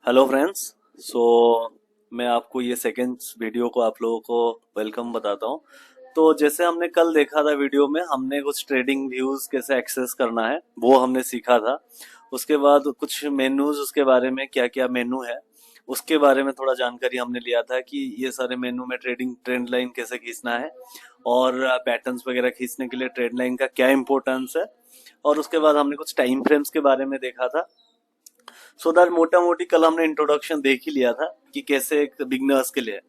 Hello friends. सो मैं आपको ये सेकेंड वीडियो को आप लोगों को वेलकम बताता हूँ। तो जैसे हमने कल देखा था वीडियो में, हमने कुछ ट्रेडिंग व्यूज कैसे एक्सेस करना है वो हमने सीखा था। उसके बाद कुछ मेनूज, उसके बारे में क्या क्या मेनू है उसके बारे में थोड़ा जानकारी हमने लिया था कि ये सारे मेनू में ट्रेडिंग ट्रेंड लाइन कैसे खींचना है और पैटर्न्स वगैरह खींचने के लिए ट्रेंड लाइन का क्या इंपॉर्टेंस है। और उसके बाद हमने कुछ टाइम फ्रेम्स के बारे में देखा था। सो दैट मोटा मोटी कल हमने इंट्रोडक्शन देख ही लिया था कि कैसे एक बिगनर्स के लिए है।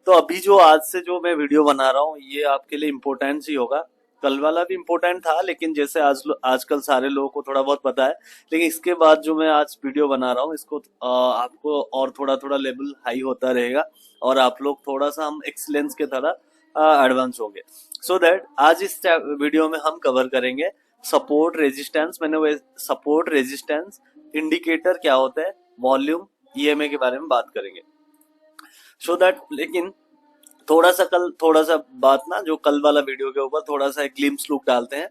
तो अभी जो आज से जो मैं वीडियो बना रहा हूँ ये आपके लिए इम्पोर्टेंट ही होगा। कल वाला भी इम्पोर्टेंट था, लेकिन जैसे आजकल सारे लोगों को थोड़ा बहुत पता है, लेकिन इसके बाद जो मैं आज वीडियो बना रहा हूँ इसको आपको और थोड़ा थोड़ा लेवल हाई होता रहेगा और आप लोग थोड़ा सा हम एक्सीलेंस के तरह एडवांस होंगे। सो दैट आज इस वीडियो में हम कवर करेंगे सपोर्ट रेजिस्टेंस। मैंने वो सपोर्ट रेजिस्टेंस, इंडिकेटर क्या होता है, वॉल्यूम, ईएमए के बारे में बात करेंगे। सो दैट लेकिन थोड़ा सा बात ना, जो कल वाला वीडियो के ऊपर थोड़ा सा एक ग्लिम्स लुक डालते हैं।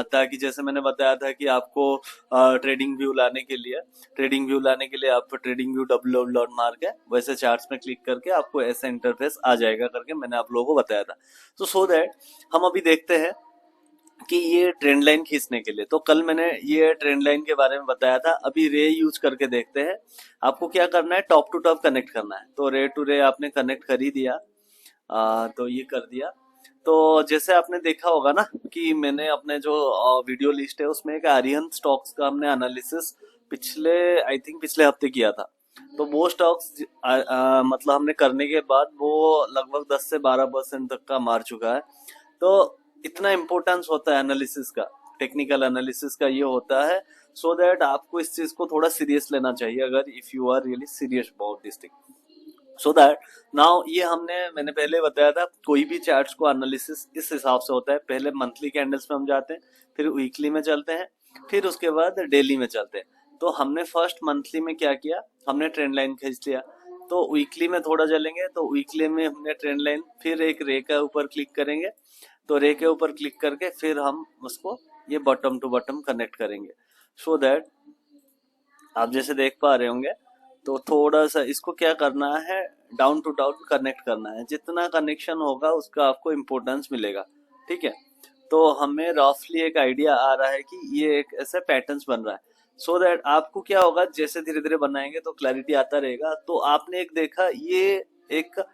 ताकि जैसे मैंने बताया था कि आपको ट्रेडिंग व्यू लाने के लिए आपको ट्रेडिंग व्यू डब्ल्यू मार्क है, वैसे चार्ट्स में क्लिक करके आपको ऐसा इंटरफेस आ जाएगा करके मैंने आप लोगों को बताया था। तो सो दैट हम अभी देखते हैं कि ये ट्रेंड लाइन खींचने के लिए, तो कल मैंने ये ट्रेंड लाइन के बारे में बताया था। अभी रे यूज करके देखते हैं। आपको क्या करना है, टॉप टू टॉप कनेक्ट करना है। तो रे टू रे आपने कनेक्ट कर ही दिया। तो ये कर दिया। तो जैसे आपने देखा होगा ना कि मैंने अपने जो वीडियो लिस्ट है उसमें एक आर्यन स्टॉक्स का हमने एनालिसिस पिछले हफ्ते किया था। तो वो स्टॉक्स मतलब हमने करने के बाद वो लगभग 10 से 12% तक का मार चुका है। तो इतना इम्पोर्टेंस होता है एनालिसिस का, टेक्निकल एनालिसिस का ये होता है। सो दैट आपको इस चीज को थोड़ा सीरियस लेना चाहिए अगर if you are really serious about this thing. So that now ये मैंने पहले बताया था, कोई भी चार्ट्स को एनालिसिस इस हिसाब से होता है। पहले मंथली कैंडल्स में हम जाते हैं, फिर वीकली में चलते हैं, फिर उसके बाद डेली में चलते हैं। तो हमने फर्स्ट मंथली में क्या किया, हमने ट्रेंड लाइन खींच लिया। तो वीकली में थोड़ा चलेंगे, तो वीकली में हमने ट्रेंड लाइन फिर एक रे के ऊपर क्लिक करेंगे। तो रे के ऊपर क्लिक करके फिर हम उसको ये बॉटम टू बॉटम कनेक्ट करेंगे। सो दैट आप जैसे देख पा रहे होंगे, तो थोड़ा सा इसको क्या करना है, डाउन टू डाउन कनेक्ट करना है। जितना कनेक्शन होगा उसका आपको इम्पोर्टेंस मिलेगा। ठीक है। तो हमें रफली एक आइडिया आ रहा है कि ये एक ऐसा पैटर्न्स बन रहा है। सो दैट आपको क्या होगा, जैसे धीरे धीरे बनाएंगे तो क्लैरिटी आता रहेगा। तो आपने एक देखा ये एक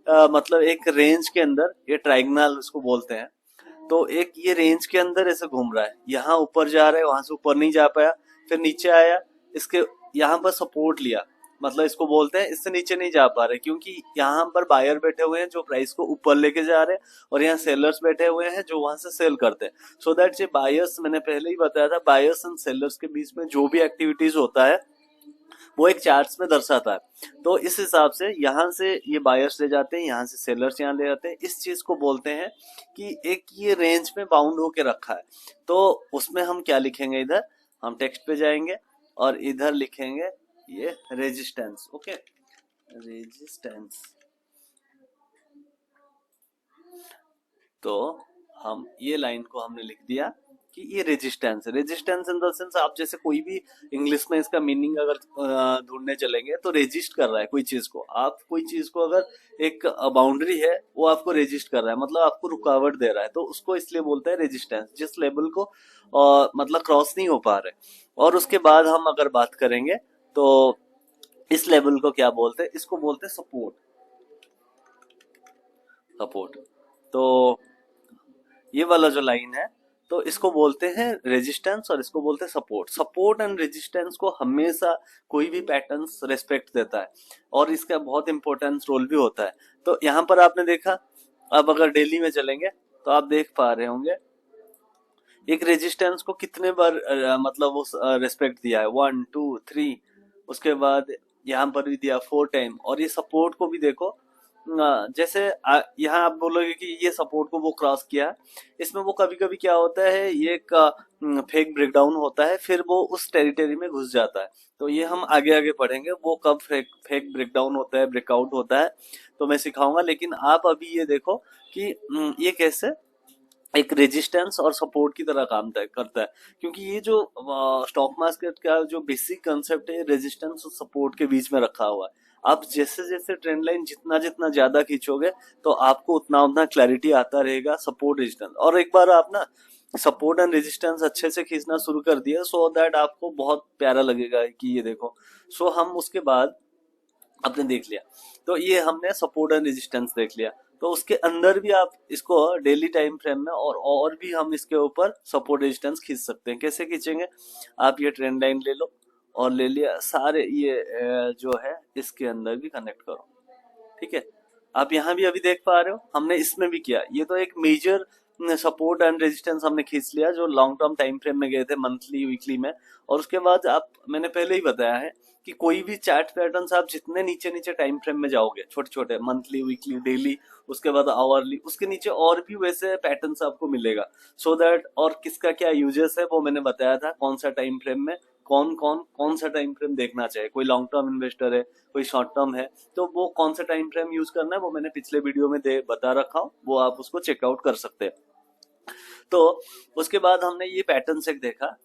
मतलब एक रेंज के अंदर, ये ट्रायंगल इसको बोलते हैं। तो एक ये रेंज के अंदर ऐसे घूम रहा है, यहाँ ऊपर जा रहा है, वहां से ऊपर नहीं जा पाया, फिर नीचे आया, इसके यहाँ पर सपोर्ट लिया, मतलब इसको बोलते हैं इससे नीचे नहीं जा पा रहे क्योंकि यहाँ पर बायर बैठे हुए हैं जो प्राइस को ऊपर लेके जा रहे हैं और यहाँ सेलर्स बैठे हुए हैं जो वहां से सेल करते हैं। सो दैट ये बायर्स, मैंने पहले ही बताया था, बायर्स एंड सेलर्स के बीच में जो भी एक्टिविटीज होता है वो एक चार्ट्स में दर्शाता है। तो इस हिसाब से यहाँ से ये बायर्स ले जाते हैं, यहाँ से सेलर्स यहाँ ले जाते हैं। इस चीज को बोलते हैं कि एक ये रेंज में बाउंड होके रखा है। तो उसमें हम क्या लिखेंगे, इधर हम टेक्स्ट पे जाएंगे और इधर लिखेंगे ये रेजिस्टेंस। Okay, resistance. तो हम ये लाइन को हमने लिख दिया कि ये रेजिस्टेंस है। रेजिस्टेंस इन द सेंस, आप जैसे कोई भी इंग्लिश में इसका मीनिंग अगर ढूंढने चलेंगे तो रेजिस्ट कर रहा है कोई चीज को। आप कोई चीज को अगर एक बाउंड्री है वो आपको रेजिस्ट कर रहा है, मतलब आपको रुकावट दे रहा है, तो उसको इसलिए बोलते हैं रेजिस्टेंस, जिस लेवल को मतलब क्रॉस नहीं हो पा रहे। और उसके बाद हम अगर बात करेंगे तो इस लेवल को क्या बोलते हैं, इसको बोलते हैं सपोर्ट। सपोर्ट। तो ये वाला जो लाइन है, तो इसको बोलते हैं रेजिस्टेंस और इसको बोलते हैं सपोर्ट। सपोर्ट एंड रेजिस्टेंस को हमेशा कोई भी पैटर्न्स रेस्पेक्ट देता है और इसका बहुत इंपॉर्टेंस रोल भी होता है। तो यहाँ पर आपने देखा, अब अगर डेली में चलेंगे तो आप देख पा रहे होंगे एक रेजिस्टेंस को कितने बार मतलब वो रेस्पेक्ट दिया है, 1 2 3, उसके बाद यहाँ पर भी दिया 4 टाइम। और ये सपोर्ट को भी देखो, जैसे यहाँ आप बोलोगे कि ये सपोर्ट को वो क्रॉस किया, इसमें वो कभी कभी क्या होता है, ये एक फेक ब्रेकडाउन होता है, फिर वो उस टेरिटरी में घुस जाता है। तो ये हम आगे आगे पढ़ेंगे वो कब फेक ब्रेकडाउन होता है, ब्रेकआउट होता है, तो मैं सिखाऊंगा। लेकिन आप अभी ये देखो कि ये कैसे एक रेजिस्टेंस और सपोर्ट की तरह काम करता है, क्योंकि ये जो स्टॉक मार्केट का जो बेसिक कंसेप्ट है रेजिस्टेंस और सपोर्ट के बीच में रखा हुआ है। आप जैसे जैसे ट्रेंड लाइन जितना जितना ज्यादा खींचोगे तो आपको उतना उतना क्लैरिटी आता रहेगा सपोर्ट रेजिस्टेंस। और एक बार आप ना सपोर्ट एंड रेजिस्टेंस अच्छे से खींचना शुरू कर दिया सो दैट आपको बहुत प्यारा लगेगा कि ये देखो। सो हम उसके बाद आपने देख लिया, तो ये हमने सपोर्ट एंड रेजिस्टेंस देख लिया। तो उसके अंदर भी आप इसको डेली टाइम फ्रेम में और भी हम इसके ऊपर सपोर्ट रेजिस्टेंस खींच सकते हैं। कैसे खींचेंगे, आप ये ट्रेंड लाइन ले लो और ले लिया सारे ये जो है इसके अंदर भी कनेक्ट करो, ठीक है। आप यहाँ भी अभी देख पा रहे हो हमने इसमें भी किया, ये तो एक मेजर सपोर्ट एंड रेजिस्टेंस हमने खींच लिया जो लॉन्ग टर्म टाइम फ्रेम में गए थे मंथली वीकली में। और उसके बाद आप मैंने पहले ही बताया है कि कोई भी चार्ट पैटर्न्स आप जितने नीचे नीचे टाइम फ्रेम में जाओगे छोटे छोटे मंथली वीकली डेली उसके बाद आवरली उसके नीचे और भी वैसे पैटर्न्स आपको मिलेगा। सो दैट और किसका क्या यूजेस है वो मैंने बताया था, कौन सा टाइम फ्रेम में कौन सा टाइम फ्रेम देखना चाहिए। कोई लॉन्ग टर्म इन्वेस्टर है, कोई शॉर्ट टर्म है, तो वो कौन सा टाइम फ्रेम यूज करना है वो मैंने पिछले वीडियो में बता रखा हूँ, वो आप उसको चेकआउट कर सकते हैं। तो उसके बाद हमने ये पैटर्न एक देखा।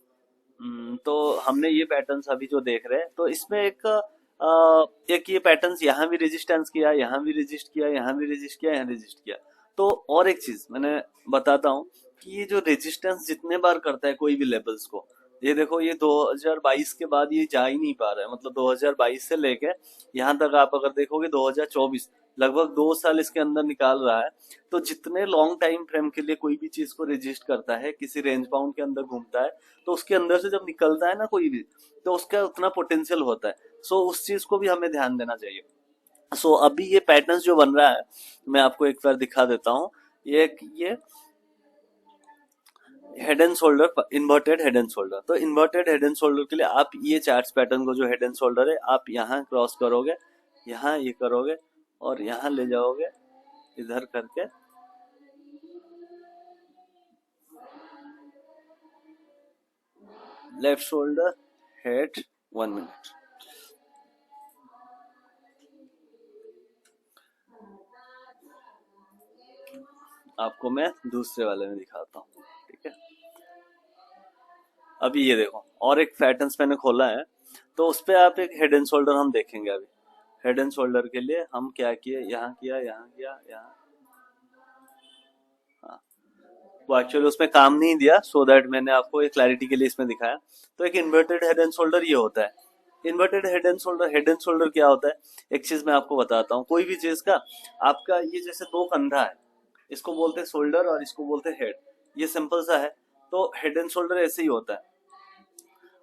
तो हमने ये पैटर्न्स अभी जो देख रहे हैं तो इसमें एक ये पैटर्न्स यहाँ भी रेजिस्टेंस किया, यहाँ भी रेजिस्ट किया, यहाँ भी रेजिस्ट किया, यहाँ रेजिस्ट किया। तो और एक चीज मैंने बताता हूँ कि ये जो रेजिस्टेंस जितने बार करता है कोई भी लेवल्स को, ये देखो ये 2022 के बाद ये जा ही नहीं पा रहा है, मतलब 2022 से लेके यहाँ तक आप अगर देखोगे 2024 लगभग 2 साल इसके अंदर निकाल रहा है। तो जितने लॉन्ग टाइम फ्रेम के लिए कोई भी चीज को रेजिस्ट करता है किसी रेंज बाउंड के अंदर घूमता है तो उसके अंदर से जब निकलता है ना कोई भी तो उसका उतना पोटेंशियल होता है। सो उस चीज को भी हमें ध्यान देना चाहिए। सो अभी ये पैटर्न जो बन रहा है मैं आपको एक बार दिखा देता हूँ। ये head and shoulder, inverted head and shoulder. तो इन्वर्टेड हेड एंड शोल्डर के लिए आप ये चार्ट पैटर्न को जो हेड एंड शोल्डर है आप यहाँ क्रॉस करोगे, यहाँ ये करोगे और यहाँ ले जाओगे इधर करके, लेफ्ट शोल्डर हेड 1 मिनट। आपको मैं दूसरे वाले में दिखाता हूँ, ठीक है। अभी ये देखो और एक पैटर्न्स मैंने खोला है तो उस पे आप एक हेड एंड शोल्डर हम देखेंगे। अभी हेड एंड शोल्डर के लिए हम क्या किए, यहाँ किया, यहाँ किया, यहाँ, हाँ वो एक्चुअली उसमें काम नहीं दिया सो दैट मैंने आपको एक क्लैरिटी के लिए इसमें दिखाया। तो एक इन्वर्टेड हेड एंड शोल्डर ये होता है। इन्वर्टेड हेड एंड शोल्डर क्या होता है, एक चीज मैं आपको बताता हूँ। कोई भी चीज का आपका ये जैसे दो कंधा है, इसको बोलते हैं शोल्डर और इसको बोलते हैं हेड, ये सिंपल सा है। तो हेड एंड शोल्डर ऐसे ही होता है।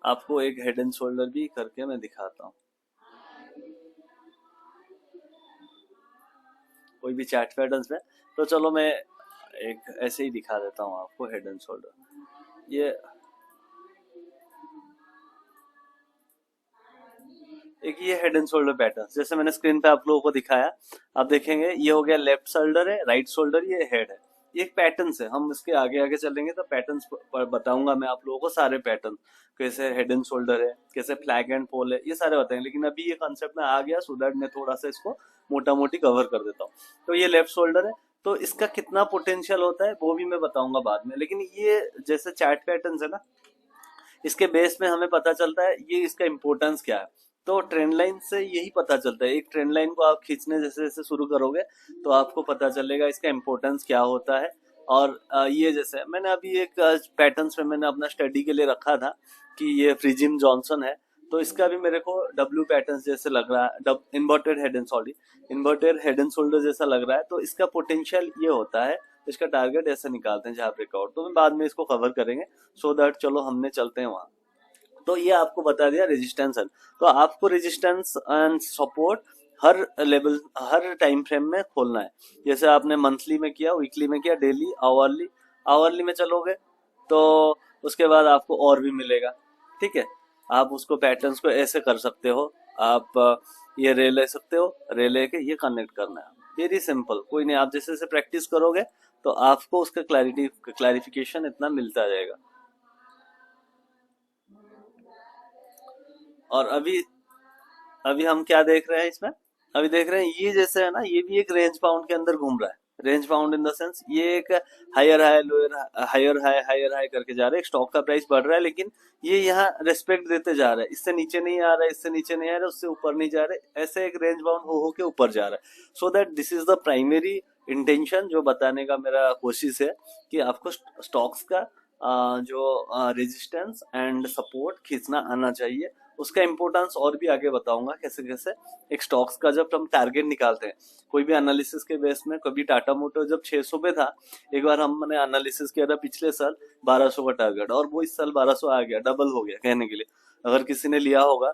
आपको एक हेड एंड शोल्डर भी करके मैं दिखाता हूँ, कोई भी चार्ट पैटर्न्स में। तो चलो मैं एक ऐसे ही दिखा देता हूँ आपको हेड एंड शोल्डर। ये एक ये हेड एंड शोल्डर पैटर्न जैसे मैंने स्क्रीन पे आप लोगों को दिखाया, आप देखेंगे ये हो गया लेफ्ट शोल्डर है, राइट शोल्डर, ये हेड है। ये एक पैटर्न है, हम इसके आगे आगे चलेंगे तो पैटर्न बताऊंगा मैं आप लोगों को सारे पैटर्न, कैसे हेड एंड शोल्डर है, कैसे फ्लैग एंड पोल है, ये सारे बताएंगे। लेकिन अभी ये कॉन्सेप्ट में आ गया सो दैट मैं थोड़ा सा इसको मोटा मोटी कवर कर देता हूँ। तो ये लेफ्ट शोल्डर है, तो इसका कितना पोटेंशियल होता है वो भी मैं बताऊंगा बाद में। लेकिन ये जैसे चार्ट पैटर्न है ना, इसके बेस में हमें पता चलता है ये इसका इंपॉर्टेंस क्या है। तो ट्रेंड लाइन से यही पता चलता है, एक ट्रेंड लाइन को आप खींचने जैसे जैसे शुरू करोगे तो आपको पता चलेगा इसका इंपॉर्टेंस क्या होता है। और ये जैसे मैंने अभी एक पैटर्न्स में मैंने अपना स्टडी के लिए रखा था कि ये फ्रीजिम जॉनसन है, तो इसका भी मेरे को डब्ल्यू पैटर्न जैसे लग रहा है, इन्वर्टेड हेड एंड शोल्डर जैसा लग रहा है। तो इसका पोटेंशियल ये होता है, इसका टारगेट ऐसे निकालते हैं जहाँ ब्रेकआउट, तो मैं बाद में इसको कवर करेंगे। सो दैट चलो हमने चलते हैं वहां। तो ये आपको बता दिया रेजिस्टेंस है। तो आपको resistance and support her level her time frame में खोलना है। जैसे आपने मंथली में किया, वीकली में किया, डेली, आवरली में चलोगे तो उसके बाद आपको और भी मिलेगा, ठीक है। आप उसको पैटर्न्स को ऐसे कर सकते हो, आप ये रे ले सकते हो, रे लेके ये कनेक्ट करना है, वेरी सिंपल। कोई नहीं, आप जैसे जैसे प्रैक्टिस करोगे तो आपको उसका क्लैरिफिकेशन इतना मिलता जाएगा। और अभी अभी हम क्या देख रहे हैं इसमें, अभी देख रहे हैं ये जैसे है ना, ये भी एक रेंज बाउंड के अंदर घूम रहा है, range bound in the sense ये एक higher high lower higher high करके जा रहा है, स्टॉक का प्राइस बढ़ रहा है लेकिन ये यहाँ रेस्पेक्ट देते जा रहा है, इससे नीचे नहीं आ रहा है, इससे नीचे नहीं आ रहा है, उससे ऊपर नहीं जा रहा है, ऐसे एक रेंज बाउंड हो के ऊपर जा रहा है। So that this is the primary intention जो बताने का मेरा कोशिश है कि आपको स्टॉक्स का जो रेजिस्टेंस एंड सपोर्ट खींचना आना चाहिए। उसका इम्पोर्टेंस और भी आगे बताऊंगा कैसे कैसे एक स्टॉक्स का जब हम टारगेट निकालते हैं कोई भी एनालिसिस के बेस में। कभी टाटा मोटर जब 600 पे था, एक बार हमने एनालिसिस किया था पिछले साल 1200 का टारगेट, और वो इस साल 1200 आ गया, डबल हो गया कहने के लिए। अगर किसी ने लिया होगा,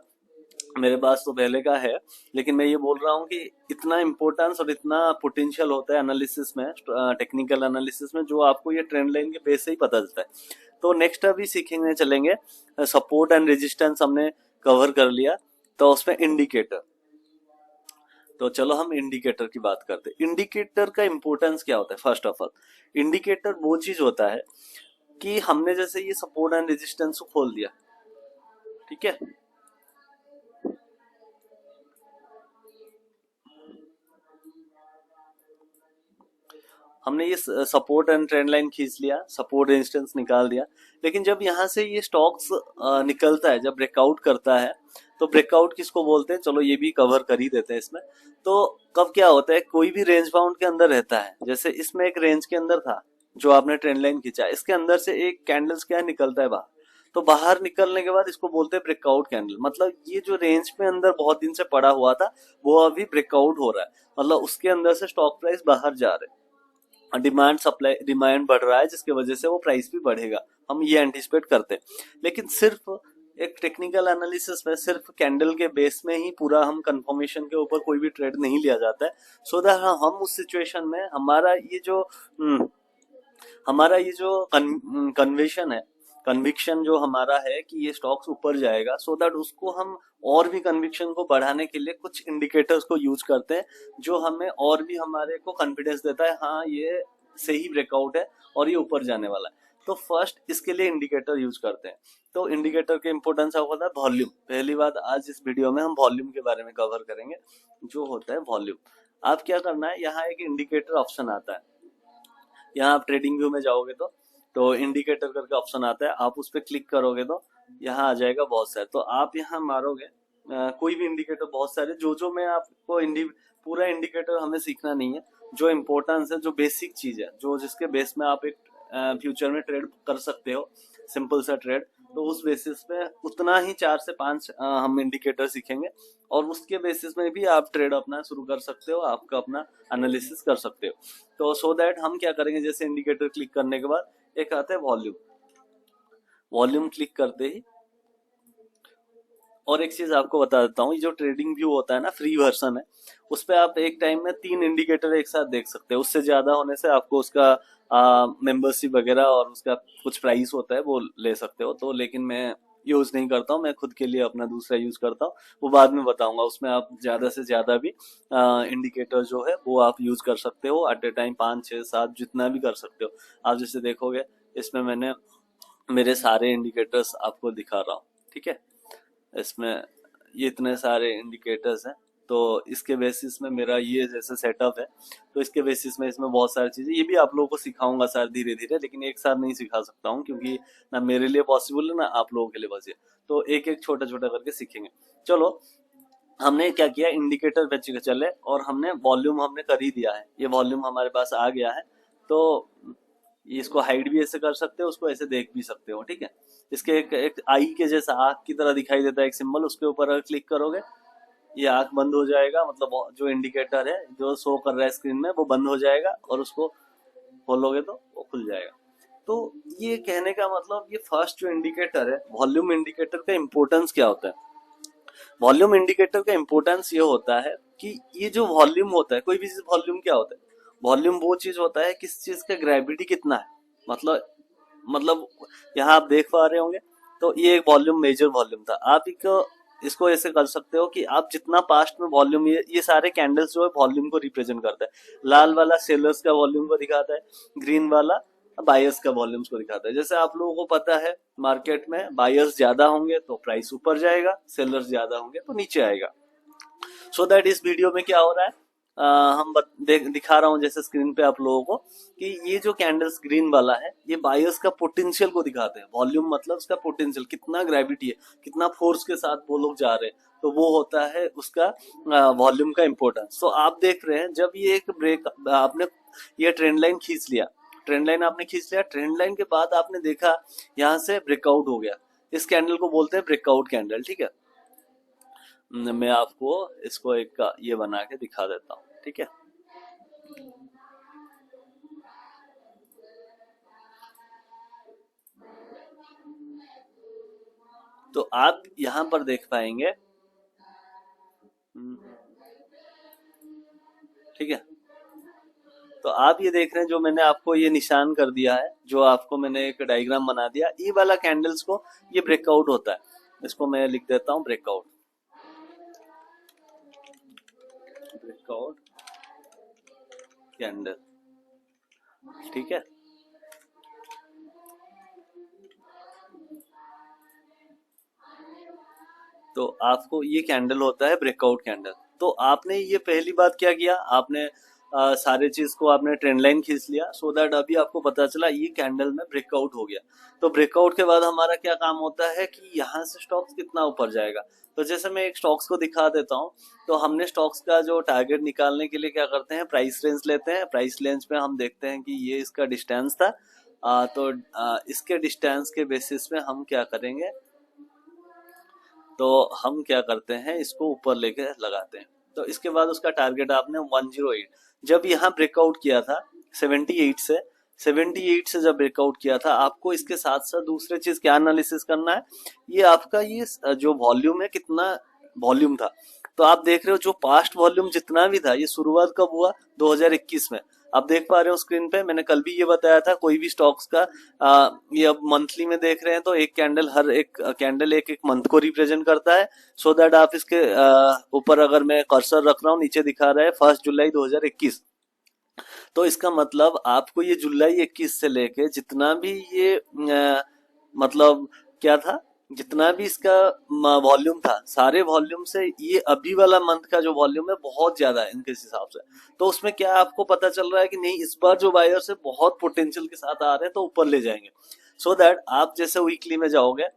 मेरे पास तो पहले का है, लेकिन मैं ये बोल रहा हूँ कि इतना इम्पोर्टेंस और इतना पोटेंशियल होता है एनालिसिस में, टेक्निकल एनालिसिस में, जो आपको ये ट्रेंड लाइन के बेस से ही पता चलता है। तो नेक्स्ट अभी सीखेंगे चलेंगे, सपोर्ट एंड रेजिस्टेंस हमने कवर कर लिया, तो उसमें इंडिकेटर। तो चलो हम इंडिकेटर की बात करते हैं। इंडिकेटर का इंपॉर्टेंस क्या होता है? फर्स्ट ऑफ ऑल, इंडिकेटर वो चीज होता है कि हमने जैसे ये सपोर्ट एंड रेजिस्टेंस को खोल दिया, ठीक है, हमने ये सपोर्ट एंड ट्रेंड लाइन खींच लिया, सपोर्ट रेजिस्टेंस निकाल दिया, लेकिन जब यहाँ से ये स्टॉक्स निकलता है, जब ब्रेकआउट करता है, तो ब्रेकआउट किसको बोलते हैं, चलो ये भी कवर कर ही देते हैं इसमें। तो कब क्या होता है, कोई भी रेंज बाउंड के अंदर रहता है, जैसे इसमें एक रेंज के अंदर था जो आपने ट्रेंड लाइन खींचा, इसके अंदर से एक कैंडल्स क्या निकलता है बाहर, तो बाहर निकलने के बाद इसको बोलते हैं ब्रेकआउट कैंडल। मतलब ये जो रेंज में अंदर बहुत दिन से पड़ा हुआ था वो अभी ब्रेकआउट हो रहा है, मतलब उसके अंदर से स्टॉक प्राइस बाहर जा रहे हैं, डिमांड सप्लाई, डिमांड बढ़ रहा है जिसकी वजह से वो प्राइस भी बढ़ेगा, हम ये एंटिसिपेट करते हैं। लेकिन सिर्फ एक टेक्निकल एनालिसिस में सिर्फ कैंडल के बेस में ही पूरा हम कंफर्मेशन के ऊपर कोई भी ट्रेड नहीं लिया जाता है। सो दैट हम उस सिचुएशन में हमारा ये जो कन्विक्शन है, कन्विक्शन जो हमारा है कि ये स्टॉक्स ऊपर जाएगा, सो दैट उसको हम और भी कन्विक्शन को बढ़ाने के लिए कुछ इंडिकेटर्स को यूज करते हैं, जो हमें और भी हमारे को कॉन्फिडेंस देता है, हाँ ये सही ब्रेकआउट है और ये ऊपर जाने वाला है। तो फर्स्ट इसके लिए इंडिकेटर यूज करते हैं। तो इंडिकेटर के इंपोर्टेंस होता है वॉल्यूम। पहली बात, आज इस वीडियो में हम वॉल्यूम के बारे में कवर करेंगे, जो होता है वॉल्यूम। आप क्या करना है, यहाँ एक इंडिकेटर ऑप्शन आता है, यहाँ आप ट्रेडिंग व्यू में जाओगे तो इंडिकेटर करके ऑप्शन आता है, आप उस पर क्लिक करोगे तो यहाँ आ जाएगा बहुत सारे। तो आप यहाँ मारोगे कोई भी इंडिकेटर, बहुत सारे, जो मैं आपको पूरा इंडिकेटर हमें सीखना नहीं है, जो इम्पोर्टेंस है, जो बेसिक चीज है, जो जिसके बेस में आप एक फ्यूचर में ट्रेड कर सकते हो, सिंपल सा ट्रेड, तो उस बेसिस पे उतना ही 4 से 5 हम इंडिकेटर सीखेंगे, और उसके बेसिस में भी आप ट्रेड अपना शुरू कर सकते हो, आपका अपना एनालिसिस कर सकते हो। तो सो दैट हम क्या करेंगे, जैसे इंडिकेटर क्लिक करने के बाद एक आता है वॉल्यूम, वॉल्यूम क्लिक करते ही, और एक चीज आपको बता देता हूँ, ये जो ट्रेडिंग व्यू होता है ना, फ्री वर्जन है, उस पर आप एक टाइम में 3 इंडिकेटर एक साथ देख सकते हो। उससे ज्यादा होने से आपको उसका मेंबरशिप वगैरह और उसका कुछ प्राइस होता है वो ले सकते हो। तो लेकिन मैं यूज नहीं करता हूँ, मैं खुद के लिए अपना दूसरा यूज करता हूँ, वो बाद में बताऊंगा। उसमें आप ज्यादा से ज्यादा भी इंडिकेटर जो है वो आप यूज कर सकते हो एट ए टाइम, 5 6 7 जितना भी कर सकते हो। आप जैसे देखोगे इसमें मैंने मेरे सारे इंडिकेटर्स आपको दिखा रहा हूँ, ठीक है, इसमें ये इतने सारे इंडिकेटर्स हैं। तो इसके बेसिस में मेरा ये जैसे सेटअप है, तो इसके बेसिस में इसमें बहुत सारी चीजें, ये भी आप लोगों को सिखाऊंगा सर धीरे धीरे, लेकिन एक साथ नहीं सिखा सकता हूँ क्योंकि ना मेरे लिए पॉसिबल है ना आप लोगों के लिए पॉसिबल, तो एक एक छोटा छोटा करके सीखेंगे। चलो, हमने क्या किया, इंडिकेटर पे चले और हमने वॉल्यूम हमने कर ही दिया है, ये वॉल्यूम हमारे पास आ गया है। तो इसको हाइड भी ऐसे कर सकते हो, उसको ऐसे देख भी सकते हो, ठीक है। इसके एक आई के जैसा आंख की तरह दिखाई देता है एक सिंबल, उसके ऊपर अगर क्लिक करोगे ये आंख बंद हो जाएगा, मतलब जो इंडिकेटर है जो शो कर रहा है स्क्रीन में वो बंद हो जाएगा, और उसको खोलोगे तो वो खुल जाएगा। तो ये कहने का मतलब, ये फर्स्ट जो इंडिकेटर है वॉल्यूम इंडिकेटर का इंपोर्टेंस क्या होता है। वॉल्यूम इंडिकेटर का इंपोर्टेंस ये होता है कि ये जो वॉल्यूम होता है, कोई भी चीज वॉल्यूम क्या होता है, वॉल्यूम वो चीज होता है किस चीज का ग्रेविटी कितना है, मतलब यहाँ आप देख पा रहे होंगे, तो ये एक वॉल्यूम, मेजर वॉल्यूम था। आप इसको ऐसे कर सकते हो कि आप जितना पास्ट में वॉल्यूम, ये सारे कैंडल्स जो है वॉल्यूम को रिप्रेजेंट करता है। लाल वाला सेलर्स का वॉल्यूम को दिखाता है, ग्रीन वाला बायर्स का वॉल्यूम्स को दिखाता है। जैसे आप लोगों को पता है मार्केट में बायर्स ज्यादा होंगे तो प्राइस ऊपर जाएगा, सेलर्स ज्यादा होंगे तो नीचे आएगा। सो दैट इस वीडियो में क्या हो रहा है, दिखा रहा हूँ जैसे स्क्रीन पे आप लोगों को कि ये जो कैंडल्स ग्रीन वाला है ये बायर्स का पोटेंशियल को दिखाते हैं। वॉल्यूम मतलब उसका पोटेंशियल, कितना ग्रेविटी है, कितना फोर्स के साथ वो लोग जा रहे हैं, तो वो होता है उसका वॉल्यूम का इम्पोर्टेंस। तो आप देख रहे हैं जब ये एक ब्रेक आपने ये ट्रेंड लाइन खींच लिया, ट्रेंड लाइन आपने खींच लिया, ट्रेंड लाइन के बाद आपने देखा यहाँ से ब्रेकआउट हो गया, इस कैंडल को बोलते हैं ब्रेकआउट कैंडल। ठीक है, मैं आपको इसको एक ये बना के दिखा देता हूँ। ठीक है, तो आप यहाँ पर देख पाएंगे। ठीक है, तो आप ये देख रहे हैं जो मैंने आपको ये निशान कर दिया है, जो आपको मैंने एक डायग्राम बना दिया, ये वाला कैंडल्स को ये ब्रेकआउट होता है। इसको मैं लिख देता हूँ ब्रेकआउट, ब्रेकआउट कैंडल। ठीक है, तो आपको ये कैंडल होता है ब्रेकआउट कैंडल। तो आपने ये पहली बात क्या किया, आपने सारे चीज को आपने ट्रेंड लाइन खींच लिया, सो दैट अभी आपको पता चला ये कैंडल में ब्रेकआउट हो गया। तो ब्रेकआउट के बाद हमारा क्या काम होता है कि यहाँ से स्टॉक्स कितना ऊपर जाएगा। तो जैसे मैं एक स्टॉक्स को दिखा देता हूँ, तो हमने स्टॉक्स का जो टारगेट निकालने के लिए क्या करते हैं, प्राइस रेंज लेते हैं। प्राइस रेंज पे हम देखते हैं कि ये इसका डिस्टेंस था, तो इसके डिस्टेंस के बेसिस में हम क्या करेंगे, तो हम क्या करते हैं इसको ऊपर लेके लगाते हैं। तो इसके बाद उसका टारगेट आपने 108, जब यहाँ ब्रेकआउट किया था 78 से, 78 से जब ब्रेकआउट किया था, आपको इसके साथ साथ दूसरे चीज क्या एनालिसिस करना है, ये आपका ये जो वॉल्यूम है कितना वॉल्यूम था। तो आप देख रहे हो जो पास्ट वॉल्यूम जितना भी था, ये शुरुआत कब हुआ, 2021 में। आप देख पा रहे हो स्क्रीन पे, मैंने कल भी ये बताया था कोई भी स्टॉक्स का ये अब मंथली में देख रहे हैं तो एक कैंडल, हर एक कैंडल एक एक मंथ को रिप्रेजेंट करता है। सो दैट आप इसके ऊपर अगर मैं कर्सर रख रहा हूँ, नीचे दिखा रहा है 1 जुलाई 2021। तो इसका मतलब आपको ये जुलाई 21 से लेके जितना भी ये मतलब क्या था, जितना भी इसका वॉल्यूम था, सारे वॉल्यूम से ये अभी वाला मंथ का जो वॉल्यूम है बहुत ज्यादा है इनके हिसाब से। तो उसमें क्या आपको पता चल रहा है कि नहीं, इस बार जो बायर्स है बहुत पोटेंशियल के साथ आ रहे हैं, तो ऊपर ले जाएंगे। सो दैट आप जैसे वीकली में जाओगे,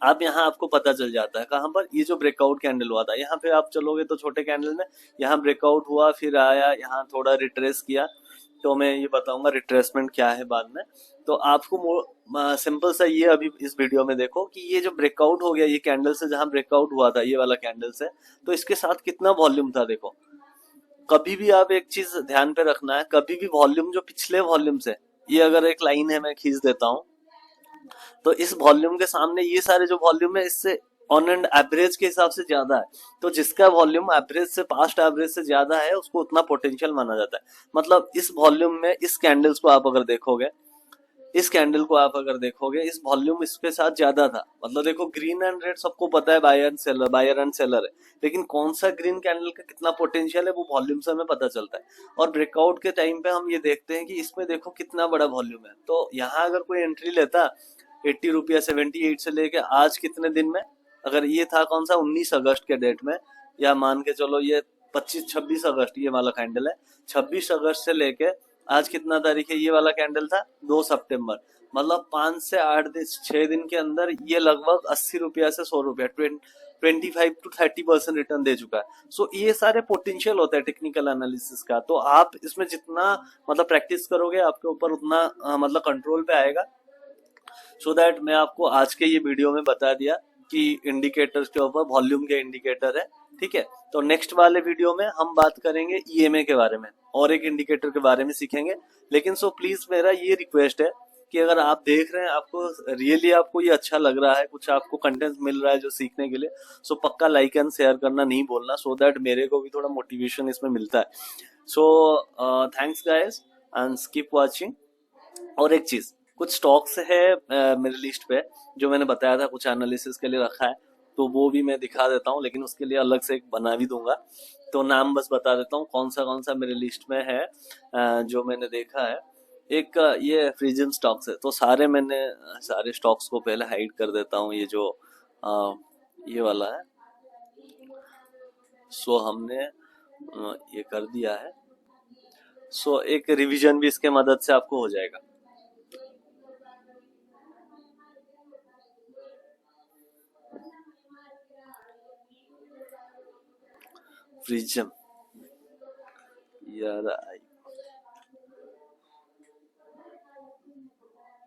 आप यहाँ आपको पता चल जाता है कहाँ पर, ये जो ब्रेकआउट कैंडल हुआ था, यहाँ पे आप चलोगे तो छोटे कैंडल में यहाँ ब्रेकआउट हुआ, फिर आया यहाँ थोड़ा रिट्रेस किया। तो मैं ये बताऊंगा रिट्रेसमेंट क्या है बाद में। तो आपको सिंपल सा ये अभी इस वीडियो में देखो कि ये जो ब्रेकआउट हो गया, ये कैंडल से जहां ब्रेकआउट हुआ था, ये वाला कैंडल से, तो इसके साथ कितना वॉल्यूम था देखो। कभी भी आप एक चीज ध्यान पे रखना है, कभी भी वॉल्यूम जो पिछले वॉल्यूम से, ये अगर एक लाइन है मैं खींच देता हूँ, तो इस वॉल्यूम के सामने ये सारे जो वॉल्यूम है इससे ऑन एंड एवरेज के हिसाब से ज्यादा है। तो जिसका वॉल्यूम एवरेज से, पास्ट एवरेज से ज्यादा है, उसको उतना पोटेंशियल माना जाता है। मतलब इस वॉल्यूम में इस कैंडल्स को आप अगर देखोगे, इस कैंडल को आप अगर देखोगे, इस वॉल्यूम इसके साथ ज्यादा था। मतलब देखो ग्रीन एंड रेड सबको पता है, buyer and seller, buyer and seller है, लेकिन कौन सा ग्रीन कैंडल का कितना पोटेंशियल है वो वॉल्यूम से हमें पता चलता है। और ब्रेकआउट के टाइम पे हम ये देखते हैं कि इसमें देखो कितना बड़ा वॉल्यूम है। तो यहाँ अगर कोई एंट्री लेता 80 रुपया 78 से लेके आज कितने दिन में, अगर ये था कौन सा 19 अगस्त के डेट में, या मान के चलो ये 25-26 अगस्त ये वाला कैंडल है, 26 अगस्त से लेके आज कितना तारीख है, ये वाला कैंडल था 2 सितंबर। मतलब 5 से 8 दिन, 6 दिन के अंदर ये लगभग 80 रुपया से 100 रुपया 25 to 30% रिटर्न दे चुका है। सो ये सारे पोटेंशियल होता है टेक्निकल एनालिसिस का। तो आप इसमें जितना मतलब प्रैक्टिस करोगे आपके ऊपर उतना मतलब कंट्रोल पे आएगा। सो दैट मैं आपको आज के ये वीडियो में बता दिया कि इंडिकेटर्स के ऊपर वॉल्यूम के इंडिकेटर है। ठीक है, तो नेक्स्ट वाले वीडियो में हम बात करेंगे ईएमए के बारे में, और एक इंडिकेटर के बारे में सीखेंगे। लेकिन सो प्लीज मेरा ये रिक्वेस्ट है कि अगर आप देख रहे हैं, आपको रियली आपको ये अच्छा लग रहा है, कुछ आपको कंटेंट मिल रहा है जो सीखने के लिए, सो पक्का लाइक एंड शेयर करना नहीं भूलना, सो दैट मेरे को भी थोड़ा मोटिवेशन इसमें मिलता है। So thanks guys and keep watching. और एक चीज, कुछ स्टॉक्स है मेरे लिस्ट पे जो मैंने बताया था कुछ एनालिसिस के लिए रखा है, तो वो भी मैं दिखा देता हूँ, लेकिन उसके लिए अलग से एक बना भी दूंगा। तो नाम बस बता देता हूँ कौन सा मेरे लिस्ट में है जो मैंने देखा है। एक ये फ्रीजन स्टॉक्स है, तो सारे स्टॉक्स को पहले हाइड कर देता हूँ। ये जो ये वाला है, सो हमने ये कर दिया है। सो एक रिवीजन भी इसके मदद से आपको हो जाएगा। प्रिज्म, यार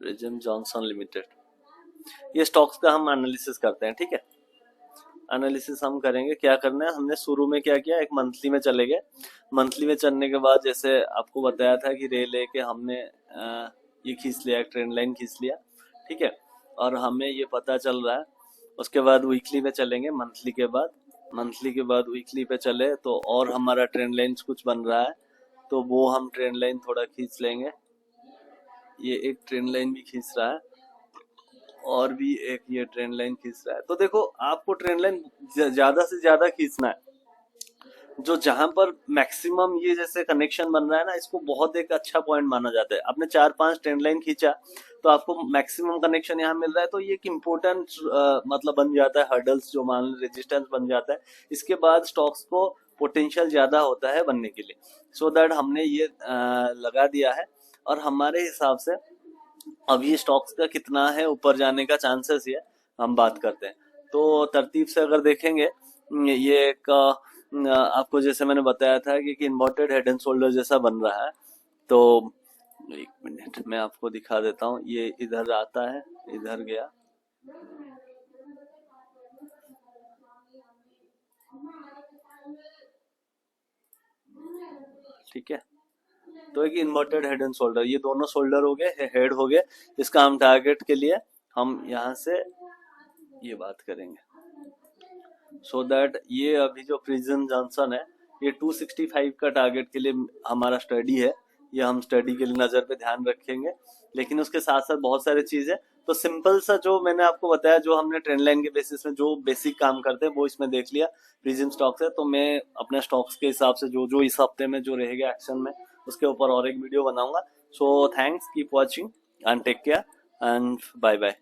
प्रिज्म जॉनसन लिमिटेड, ये स्टॉक्स का हम एनालिसिस करते हैं, ठीक है। एनालिसिस हम करेंगे, क्या करना है, हमने शुरू में क्या किया, एक मंथली में चले गए। मंथली में चलने के बाद जैसे आपको बताया था कि रे लेके हमने ये खींच लिया, एक ट्रेंड लाइन खींच लिया, ठीक है। और हमें ये पता चल रहा है, उसके बाद वीकली में चलेंगे, मंथली के बाद वीकली पे चले तो और हमारा ट्रेंड लाइन कुछ बन रहा है, तो वो हम ट्रेंड लाइन थोड़ा खींच लेंगे। ये एक ट्रेंड लाइन भी खींच रहा है और भी एक ये ट्रेंड लाइन खींच रहा है। तो देखो आपको ट्रेंड लाइन ज्यादा से ज्यादा खींचना है, जो जहां पर मैक्सिमम ये जैसे कनेक्शन बन रहा है ना, इसको बहुत एक अच्छा पॉइंट माना जाता है। आपने 4-5 ट्रेंड लाइन खींचा तो आपको मैक्सिमम कनेक्शन यहाँ मिल रहा है, तो ये एक इम्पोर्टेंट मतलब बन जाता है, हर्डल्स जो मान रेजिस्टेंस बन जाता है। इसके बाद स्टॉक्स को पोटेंशियल ज्यादा होता है बनने के लिए, सो दैट हमने ये लगा दिया है। और हमारे हिसाब से अब ये स्टॉक्स का कितना है ऊपर जाने का चांसेस, ये हम बात करते हैं। तो तरतीब से अगर देखेंगे, ये एक आपको जैसे मैंने बताया था कि इन्वर्टेड हेड एंड शोल्डर जैसा बन रहा है। तो एक मिनट मैं आपको दिखा देता हूँ, ये इधर आता है, इधर गया, ठीक है। तो एक इन्वर्टेड हेड एंड शोल्डर, ये दोनों शोल्डर हो गए, हेड हो गए। इसका हम टारगेट के लिए हम यहाँ से ये बात करेंगे, सो दैट ये अभी जो प्रिज्म जॉनसन है, ये 265 का टारगेट के लिए हमारा स्टडी है। ये हम स्टडी के लिए नजर पे ध्यान रखेंगे, लेकिन उसके साथ साथ बहुत सारी चीज है। तो सिंपल सा जो मैंने आपको बताया, जो हमने ट्रेंड लाइन के बेसिस में जो बेसिक काम करते हैं वो इसमें देख लिया, प्रिज्म स्टॉक्स है। तो मैं अपने स्टॉक्स के हिसाब से जो जो इस हफ्ते में जो रहेगा एक्शन में, उसके ऊपर और एक वीडियो बनाऊंगा। So thanks, keep watching and take care and bye bye.